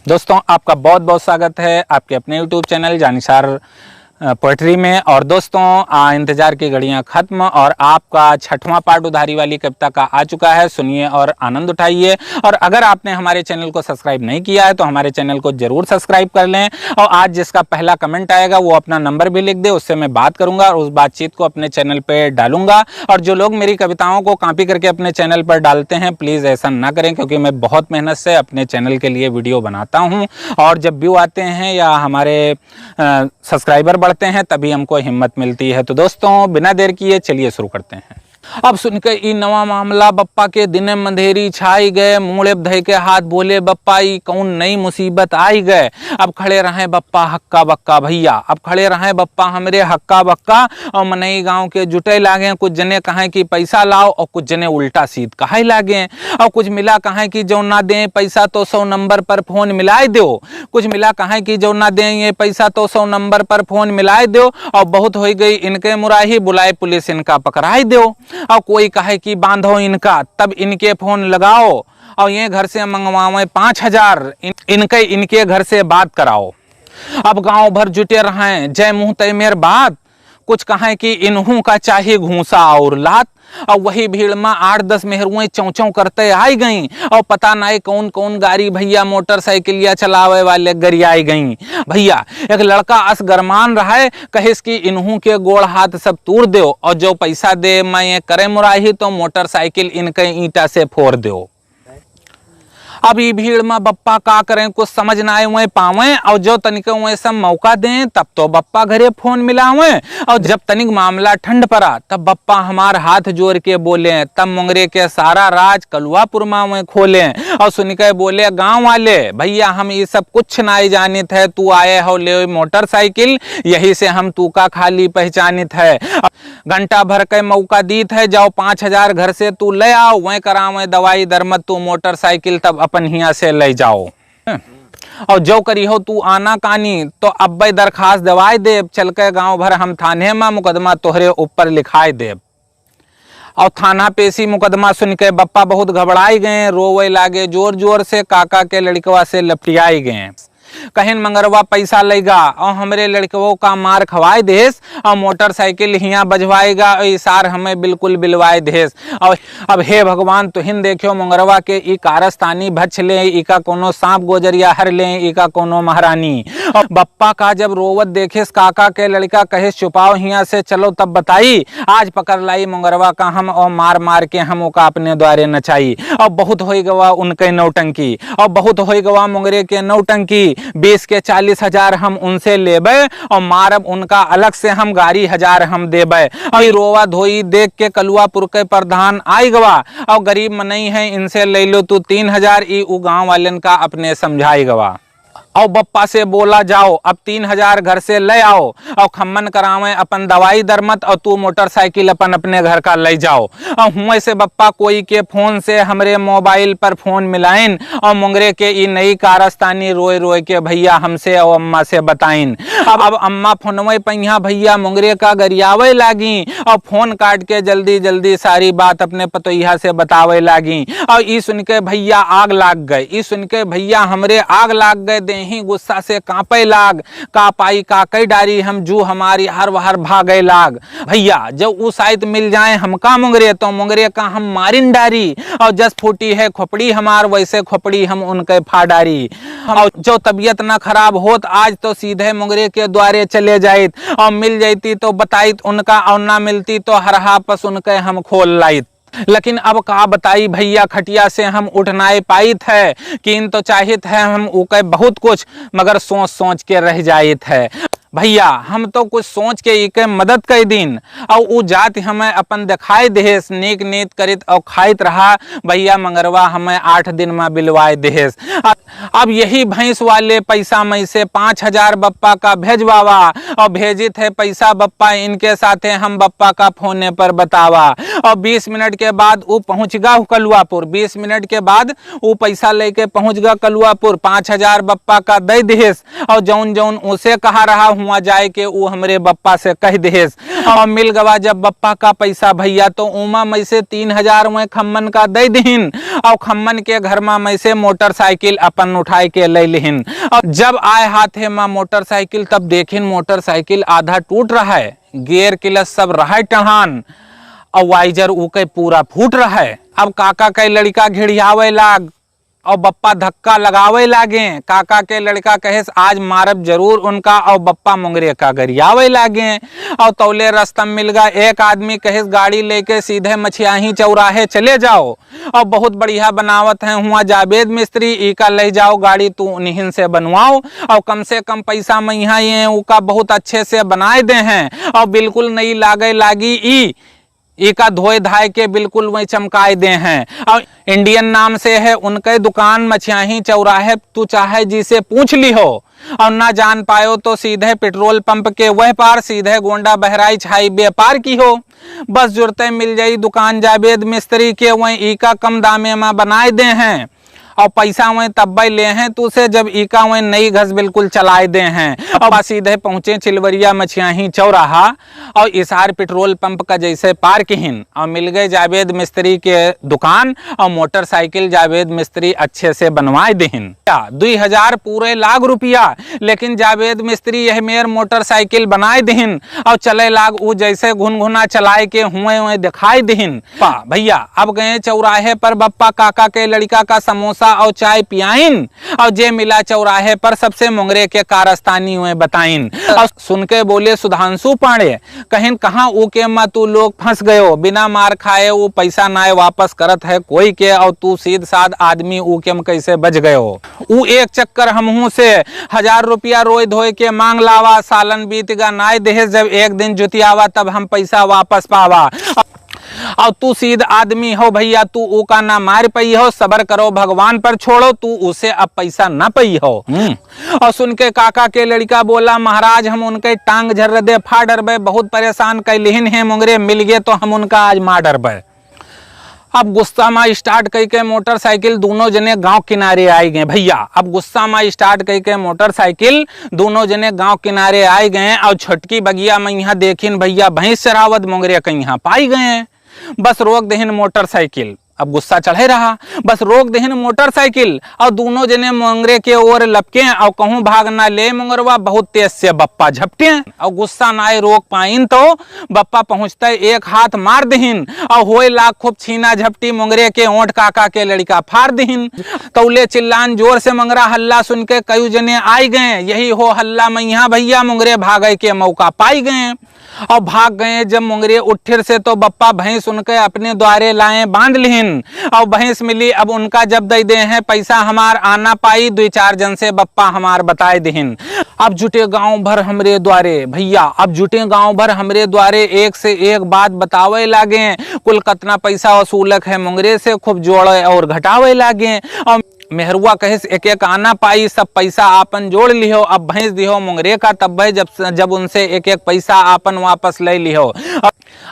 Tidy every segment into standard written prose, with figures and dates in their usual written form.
दोस्तों आपका बहुत बहुत स्वागत है आपके अपने YouTube चैनल जानिसार पोएट्री में। और दोस्तों इंतज़ार की घड़ियां ख़त्म और आपका 6वां पार्ट उधारी वाली कविता का आ चुका है। सुनिए और आनंद उठाइए। और अगर आपने हमारे चैनल को सब्सक्राइब नहीं किया है तो हमारे चैनल को ज़रूर सब्सक्राइब कर लें। और आज जिसका पहला कमेंट आएगा वो अपना नंबर भी लिख दे, उससे मैं बात करूँगा और उस बातचीत को अपने चैनल पर डालूंगा। और जो लोग मेरी कविताओं को कॉपी करके अपने चैनल पर डालते हैं प्लीज़ ऐसा ना करें, क्योंकि मैं बहुत मेहनत से अपने चैनल के लिए वीडियो बनाता हूँ। और जब व्यू आते हैं या हमारे सब्सक्राइबर बढ़ते हैं तभी हमको हिम्मत मिलती है। तो दोस्तों बिना देर किए चलिए शुरू करते हैं। अब सुनकर ई नवा मामला बप्पा के दिन मंधेरी छाई गए, मुड़े धय के हाथ बोले बप्पा ई कौन नई मुसीबत आई गए। अब खड़े रहे बप्पा हक्का बक्का भैया, अब खड़े रहे बप्पा हमरे हक्का बक्का। और मनई गांव के जुटे लागे, कुछ जने कहें कि पैसा लाओ और कुछ जने उल्टा सीध कहे लागे। और कुछ मिला कहें कि जो ना दें पैसा तो 100 नंबर पर फोन मिलाए दो। कुछ मिला कहें कि जो ना दें ये पैसा तो 100 नंबर पर फोन मिलाए दो। और बहुत हो गई इनके मुराही, बुलाए पुलिस इनका पकड़ाई दो। और कोई कहे कि बांधो इनका तब इनके फोन लगाओ। और ये घर से मंगवाओ 5000 इनके घर से बात कराओ। अब गांव भर जुटे रहें जय मुंह तय मेर बात, कुछ कहें कि इन्हू का चाहिए घूसा और लात। और वही भीड़ में 8-10 मेहरुएं चौं करते आई गईं। और पता नहीं कौन कौन गाड़ी भैया मोटरसाइकिलिया चलावे वाले गरियाई गईं। भैया एक लड़का अस गरमान रहा है, कहिस कि इन्हू के गोड़ हाथ सब तोड़ दो और जो पैसा दे मैं ये करे मुराही तो मोटरसाइकिल इनके ईंटा से फोड़ दो। अब ये भीड़ में बप्पा का करें कुछ समझ ना आए पावे। और जो तनिक सब मौका दें तब तो बप्पा घरे फोन मिलावे। और जब तनिक मामला ठंड पड़ा तब बप्पा हमार हाथ जोड़ के बोले, तब मुंगरे के सारा राज कलुआपुर में खोले। और सुन के बोले गांव वाले भैया हम ये सब कुछ ना जानित है, तू आए हो ले मोटरसाइकिल यही से हम तू का खाली पहचानित है। घंटा भर के मौका दीत है, जाओ 5000 घर से तू ले आओ, वह करावे दवाई दरमत तू मोटरसाइकिल तब अपन हिया से ले जाओ। और जो करी हो तू आना कानी तो अब दरखास्त दवाई देव, चल के गांव भर हम थाने में मुकदमा तोहरे ऊपर लिखाए देव। और थाना पेशी मुकदमा सुन के बप्पा बहुत घबराई गए, रोवे लागे जोर जोर से, काका के लड़कवा से लपटियाई गए। कहिन मंगरवा पैसा लेगा और हमरे लड़कों का मार खवाए देस। और मोटरसाइकिल हिया बजवाएगा और इसार हमें बिल्कुल बिलवाए देस। और अब हे भगवान तुहिन देखियो मंगरवा के ई कारस्तानी भच ले, इका कोनो सांप गोजरिया हर ले, इका कोनो महारानी। और बप्पा का जब रोवत देखेस काका के लड़का कहे छुपाओ हिया से चलो तब बताई, आज पकड़ लाई मंगरवा का हम और मार मार के हम ओका अपने द्वारे नचाई। और बहुत हो गवा उनके नौटंकी, और बहुत हो गवा मुंगरे के नौटंकी। 20 के 40,000 हम उनसे लेबे और मारब उनका अलग से हम गाड़ी 1000 हम देबे। और रोवा धोई देख के कलुआपुर के प्रधान आई गवा, और गरीब मनई है इनसे ले लो तू 3000 ई उ गांव वालन का अपने समझाई गवा। और बप्पा से बोला जाओ अब 3000 घर से ले आओ और खम्मन करावे अपन दवाई दरमत और तू मोटरसाइकिल अपन अपने घर का ले जाओ। और हुए से बप्पा कोई के फोन से हमरे मोबाइल पर फोन मिलाइन और मुंगरे के ई नई कारस्तानी रोए रोए के भैया हमसे और अम्मा से बताइन। अब अम्मा फोनवे पहिया भैया मुंगरे का गरियावे लागी और फोन काट के जल्दी जल्दी सारी बात अपने पतोहिया से बतावे लागी। और ई सुन के भैया आग लाग गए, ई सुन के भैया हमरे आग लाग गए, ही गुस्सा से कांपे लाग, का पाई का कई डारी हम जू हमारी हर वहर भागे लाग। भैया जब उस आयत मिल जाए हमका मुंगरे तो मुंगरे का हम मारिन डारी। और जस फूटी है खोपड़ी हमार वैसे खोपड़ी हम उनके फाडारी। और जो तबीयत ना खराब होत आज तो सीधे मुंगरे के द्वारे चले जाइत, और मिल जाती तो बताइत उनका, और ना मिलती तो हरहा पस उनके हम खोल लाइत। लेकिन अब का बताई भैया खटिया से हम उठ ना पाइत है, किन तो चाहित है हम उके बहुत कुछ मगर सोच सोच के रह जाइत है। भैया हम तो कुछ सोच के इके मदद कर दिन और उ जात हमें अपन दिखाई देहेस, नेक नीत करित और खाइत रहा भैया मंगरवा हमें 8 दिन में बिलवाए देहेस। अब यही भैंस वाले पैसा में से 5000 बप्पा का भेजवावा और भेजित है पैसा बप्पा इनके साथे हम बप्पा का फोने पर बतावा। और 20 मिनट के बाद वो पहुंच गा कलुआपुर, 20 मिनट के बाद वो पैसा लेके पहुंच गा कलुआपुर। 5000 बप्पा का दे देहेस और जौन जौन उसे कहा रहा हुआ जाए के वो हमरे बप्पा से कह देहेस। और मिल गवा जब बप्पा का पैसा भैया तो उमा में से 3000 में खम्मन का दे दीन और खम्मन के घर में से मोटरसाइकिल अपन उठाए के ले लिहिन। और जब आए हाथे में मोटरसाइकिल तब देखिन मोटरसाइकिल आधा टूट रहा है, गियर क्लच सब रहा टढ़ान और वाइजर ऊके पूरा फूट रहा है। अब काका के लड़का घिड़ियावे लाग और बप्पा धक्का लगावे लागे। काका के लड़का कहे आज मारब जरूर उनका, और बप्पा मुंगरे का गरियावे लागे। और तौले रास्ता मिल गया एक आदमी कहे गाड़ी लेके सीधे मछियाही चौराहे चले जाओ और बहुत बढ़िया बनावत है हुआ जावेद मिस्त्री, इका ले जाओ गाड़ी तू उन्हीं से बनवाओ और कम से कम पैसा में यहाँ ये उका बहुत अच्छे से बनाए दे हैं और बिल्कुल नहीं लागे लागी इका धोए धाए के बिल्कुल वही चमकाए दे हैं। और इंडियन नाम से है उनके दुकान मछियाही चौराहे, तू चाहे जिसे पूछ ली हो और ना जान पायो तो सीधे पेट्रोल पंप के वह पार सीधे गोंडा बहराइच हाईवे पार की हो। बस जुड़ते मिल जाई दुकान जावेद मिस्त्री के वही इका कम दामे में बनाए दे हैं और पैसा वहीं तब ले हैं तू से जब इका वहीं नई घस बिल्कुल चलाए दे हैं। और सीधे पहुंचे चिलवरिया मछियाही चौराहा और इसार पेट्रोल पंप का जैसे पार किहिन और मिल गए जावेद मिस्त्री के दुकान और मोटरसाइकिल जावेद मिस्त्री अच्छे से बनवाए देहिन। 2000 पूरे लाख रुपया, लेकिन जावेद मिस्त्री यह मेर मोटरसाइकिल बनाए देहिन और चले लाग ऊ जैसे घुनघुना चलाए के हुए दिखाई देहिन। भैया अब गए चौराहे पर बप्पा काका के लड़का का समोसा और चाय पियाइन और जे मिला चौराहे पर सबसे मुंगरे के कारस्तानी हुए बताइन। और सुन के बोले सुधांशु पांडे कहीं कहाँ ऊके में तू लोग फंस गयो, बिना मार खाए वो पैसा नाय वापस करत है कोई के और तू सीध साध आदमी ऊके में कैसे बच गयो। ऊ एक चक्कर हमहू से 1000 रुपया रोए धोए के मांग लावा, सालन बीत गा नाय देहे जब एक दिन जुतियावा तब हम पैसा वापस पावा। और तू सीध आदमी हो भैया, तू ऊका ना मार पई हो, सबर करो भगवान पर छोड़ो, तू उसे अब पैसा ना पई हो। और सुन के काका के लड़का बोला महाराज हम उनके टांग झर दे फाड़ डरबे, बहुत परेशान कैलिहिन है मुंगरे मिल गए तो हम उनका आज मार डरबे। अब गुस्सा में स्टार्ट कई के मोटरसाइकिल दोनों जने गांव किनारे आई गए भैया। अब गुस्सा में स्टार्ट कई के मोटरसाइकिल दोनों जने गांव किनारे आए गए और छटकी बगिया में यहाँ देखिन भैया भैंस चरावत मुंगरे कहीं यहाँ पाई गए। बस रोक देहिन मोटरसाइकिल, अब गुस्सा चढ़े रहा, बस रोक देहिन मोटरसाइकिल और दोनों जने मुंगरे के ओर लपके और कहूं भागना ले मुंगरवा बहुत तेज से बप्पा झपटे और गुस्सा ना रोक पाइन तो बप्पा पहुंचते एक हाथ मार देहिन और होए लाख खूब छीना झपटी मुंगरे के ओंठ काका के लड़का फाड़ देहिन। तौले चिल्लान जोर से मंगरा हल्ला सुन के कई जने आई गए, यही हो हल्ला मैया भैया मुंगरे भागे के मौका पाई गए और भाग गए। जब मुंगरे उठिर से तो बप्पा भैंस उनके अपने द्वारे लाए बांध लिहिन और भैंस मिली अब उनका जब दे हैं पैसा हमार आना पाई, 2-4 जन से बप्पा हमार बताए दिहिन। अब जुटे गांव भर हमरे द्वारे भैया, अब जुटे गांव भर हमरे द्वारे एक से एक बात बतावे लागे, कुल कितना पैसा वसूलक है मुंगरे से खूब जोड़े और घटावे लागे। और मेहरुआ कहे एक एक आना पाई, सब पैसा आपन जोड़ लियो, अब भैंस दिहो मुंगरे का तब जब उनसे एक एक पैसा आपन वापस ले लियो।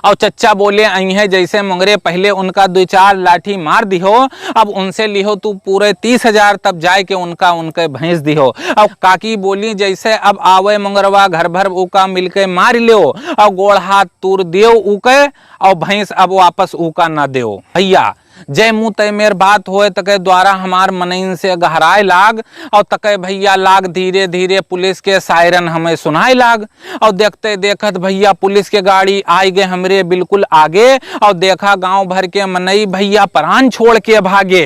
और चच्चा बोले आई है जैसे मुंगरे पहले उनका 2-4 लाठी मार दिहो, अब उनसे लिहो तू पूरे 30,000 तब जाए के उनके भैंस दिहो। और काकी बोली जैसे अब आवे मुंगरवा घर भर उका मिलके मार लियो और गोड़ हाथ तूर दियो उके और भैंस अब वापस उका ना दियो। भैया जय मुँह तय मेर बात होए तके द्वारा हमार मनइन से गहराए लाग और तके भैया लाग धीरे धीरे पुलिस के सायरन हमें सुनाए लाग। और देखते देखत भैया पुलिस के गाड़ी आई गए हमरे बिल्कुल आगे और देखा गांव भर के मनई भैया प्राण छोड़ के भागे।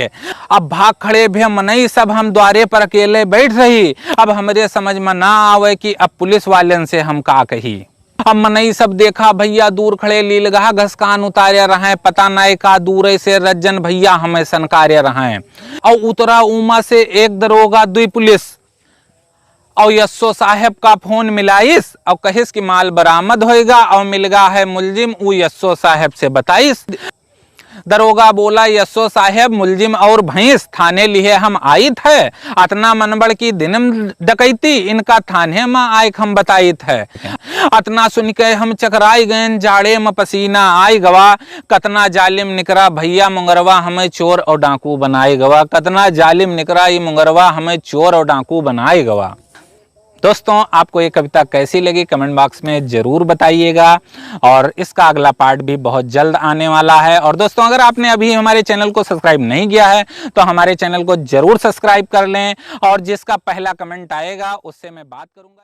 अब भाग खड़े भी मनई सब हम द्वारे पर अकेले बैठ रही। अब हमरे समझ में ना आवे कि अब पुलिस वाले से हम का कही। अब मनई सब देखा भैया दूर खड़े लीलगाह घसकान उतारे रहे, पता नहीं का दूर से रज्जन भैया हमें सनकारे रहे। और उतरा उमा से एक दरोगा 2 पुलिस और यस्सो साहेब का फोन मिलाइस और कहिस कि माल बरामद होएगा और मिलगा है मुलजिम उ यस्सो साहेब से बताइस। दरोगा बोला यस्सो साहेब मुलजिम और भैंस थाने लिए हम आई थे, अतना मनबड़ की दिनम डकैती इनका थाने में आए हम बताई थे। अतना सुन के हम चकराई गए, जाड़े में पसीना आई गवा, कतना जालिम निकरा भैया मुंगरवा हमें चोर और डाकू बनाए गवा, कतना जालिम निकरा ये मुंगरवा हमें चोर और डाकू बनाए गवा। दोस्तों आपको ये कविता कैसी लगी कमेंट बॉक्स में ज़रूर बताइएगा और इसका अगला पार्ट भी बहुत जल्द आने वाला है। और दोस्तों अगर आपने अभी हमारे चैनल को सब्सक्राइब नहीं किया है तो हमारे चैनल को ज़रूर सब्सक्राइब कर लें और जिसका पहला कमेंट आएगा उससे मैं बात करूँगा।